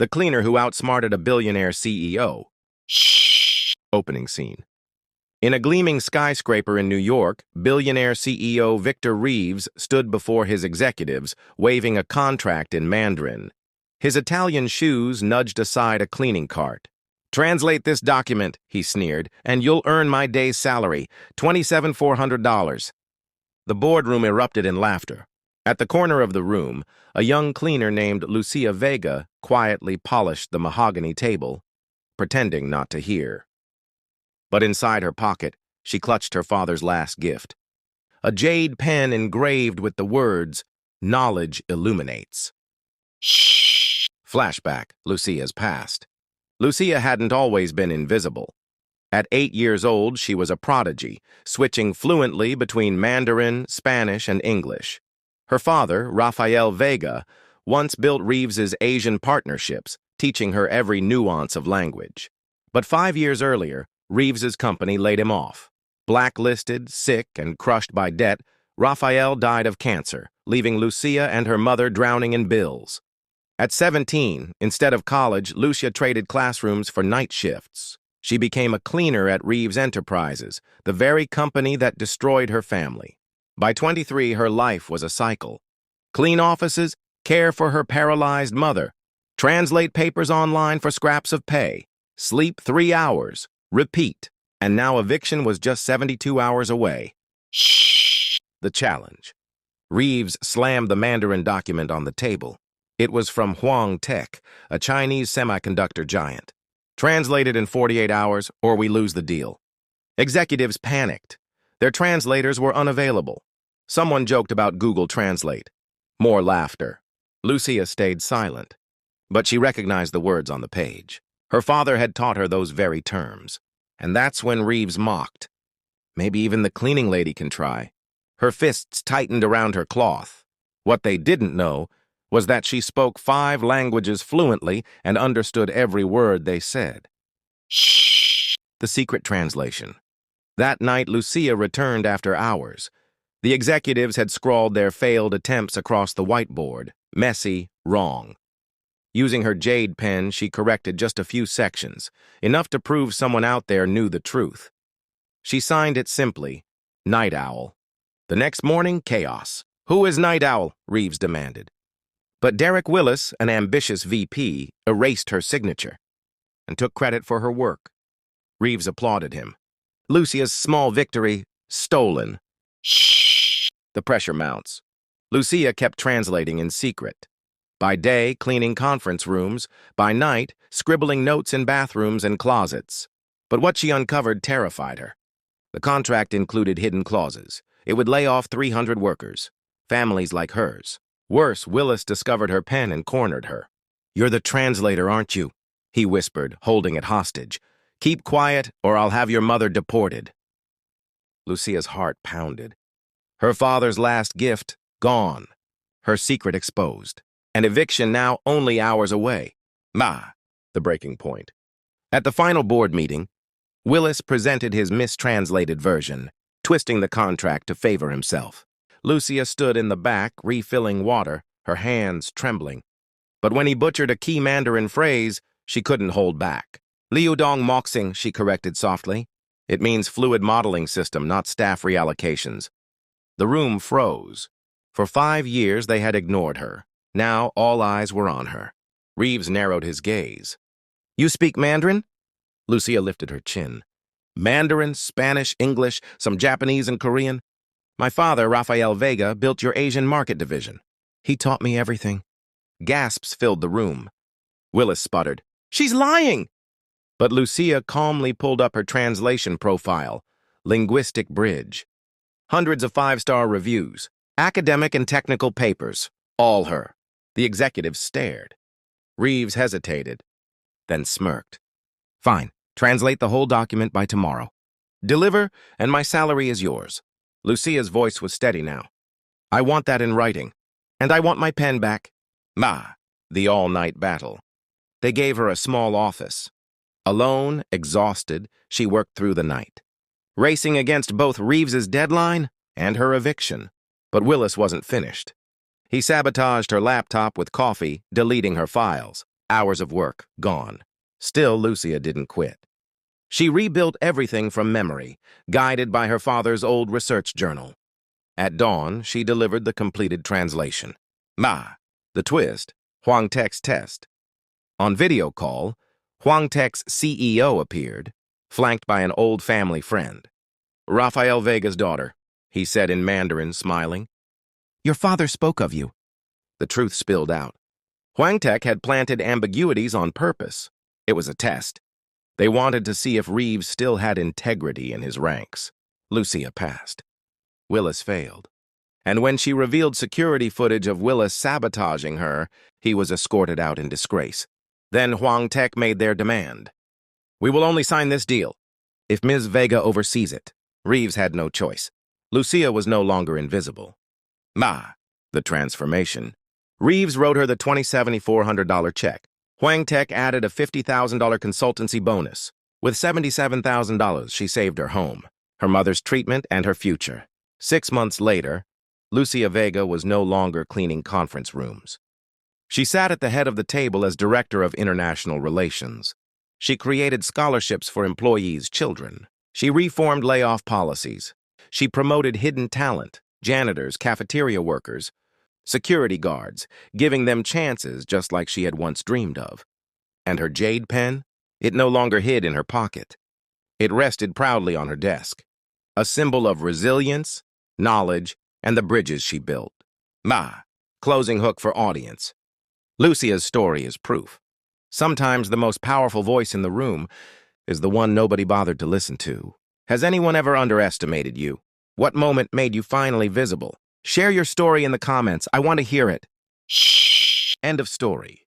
The cleaner who outsmarted a billionaire CEO. Opening scene. In a gleaming skyscraper in New York, billionaire CEO Victor Reeves stood before his executives, waving a contract in Mandarin. His Italian shoes nudged aside a cleaning cart. "Translate this document," he sneered, "and you'll earn my day's salary, $27,400. The boardroom erupted in laughter. At the corner of the room, a young cleaner named Lucia Vega quietly polished the mahogany table, pretending not to hear. But inside her pocket, she clutched her father's last gift. A jade pen engraved with the words, "Knowledge illuminates." Flashback, Lucia's past. Lucia hadn't always been invisible. At 8 years old, she was a prodigy, switching fluently between Mandarin, Spanish, and English. Her father, Rafael Vega, once built Reeves's Asian partnerships, teaching her every nuance of language. But 5 years earlier, Reeves's company laid him off. Blacklisted, sick, and crushed by debt, Rafael died of cancer, leaving Lucia and her mother drowning in bills. At 17, instead of college, Lucia traded classrooms for night shifts. She became a cleaner at Reeves Enterprises, the very company that destroyed her family. By 23, her life was a cycle. Clean offices, care for her paralyzed mother, translate papers online for scraps of pay, sleep 3 hours, repeat, and now eviction was just 72 hours away. The challenge. Reeves slammed the Mandarin document on the table. It was from Huang Tech, a Chinese semiconductor giant. Translated in 48 hours, or we lose the deal. Executives panicked. Their translators were unavailable. Someone joked about Google Translate. More laughter. Lucia stayed silent, but she recognized the words on the page. Her father had taught her those very terms. And that's when Reeves mocked. "Maybe even the cleaning lady can try." Her fists tightened around her cloth. What they didn't know was that she spoke 5 languages fluently and understood every word they said. The secret translation. That night, Lucia returned after hours. The executives had scrawled their failed attempts across the whiteboard. Messy, wrong. Using her jade pen, she corrected just a few sections, enough to prove someone out there knew the truth. She signed it simply, Night Owl. The next morning, chaos. "Who is Night Owl?" Reeves demanded. But Derek Willis, an ambitious VP, erased her signature and took credit for her work. Reeves applauded him. Lucia's small victory, stolen. The pressure mounts. Lucia kept translating in secret. By day, cleaning conference rooms. By night, scribbling notes in bathrooms and closets. But what she uncovered terrified her. The contract included hidden clauses. It would lay off 300 workers, families like hers. Worse, Willis discovered her pen and cornered her. "You're the translator, aren't you?" he whispered, holding it hostage. "Keep quiet, or I'll have your mother deported." Lucia's heart pounded. Her father's last gift, gone. Her secret exposed. And eviction now only hours away. The breaking point. At the final board meeting, Willis presented his mistranslated version, twisting the contract to favor himself. Lucia stood in the back, refilling water, her hands trembling. But when he butchered a key Mandarin phrase, she couldn't hold back. "Liudong Moxing," she corrected softly. "It means fluid modeling system, not staff reallocations." The room froze. For 5 years, they had ignored her. Now, all eyes were on her. Reeves narrowed his gaze. "You speak Mandarin?" Lucia lifted her chin. "Mandarin, Spanish, English, some Japanese and Korean. My father, Rafael Vega, built your Asian market division. He taught me everything." Gasps filled the room. Willis sputtered, "She's lying!" But Lucia calmly pulled up her translation profile, Linguistic Bridge. Hundreds of 5-star reviews, academic and technical papers, all her. The executives stared. Reeves hesitated, then smirked. "Fine, translate the whole document by tomorrow. Deliver, and my salary is yours." Lucia's voice was steady now. "I want that in writing, and I want my pen back." The all-night battle. They gave her a small office. Alone, exhausted, she worked through the night, racing against both Reeves's deadline and her eviction. But Willis wasn't finished. He sabotaged her laptop with coffee, deleting her files. Hours of work, gone. Still, Lucia didn't quit. She rebuilt everything from memory, guided by her father's old research journal. At dawn, she delivered the completed translation. The twist, Huang Tech's test. On video call, Huang Tech's CEO appeared, flanked by an old family friend. Rafael Vega's daughter, he said in Mandarin, smiling. Your father spoke of you. The truth spilled out. Huang Tech had planted ambiguities on purpose. It was a test. They wanted to see if Reeves still had integrity in his ranks. Lucia passed. Willis failed. And when she revealed security footage of Willis sabotaging her, he was escorted out in disgrace. Then Huang Tech made their demand. We will only sign this deal if Ms. Vega oversees it. Reeves had no choice. Lucia was no longer invisible. The transformation. Reeves wrote her the $2,700 check. Huang Tech added a $50,000 consultancy bonus. With $77,000, she saved her home, her mother's treatment, and her future. 6 months later, Lucia Vega was no longer cleaning conference rooms. She sat at the head of the table as Director of International Relations. She created scholarships for employees' children. She reformed layoff policies. She promoted hidden talent, janitors, cafeteria workers, security guards, giving them chances just like she had once dreamed of. And her jade pen? It no longer hid in her pocket. It rested proudly on her desk, a symbol of resilience, knowledge, and the bridges she built. Closing hook for audience. Lucia's story is proof. Sometimes the most powerful voice in the room is the one nobody bothered to listen to. Has anyone ever underestimated you? What moment made you finally visible? Share your story in the comments. I want to hear it. End of story.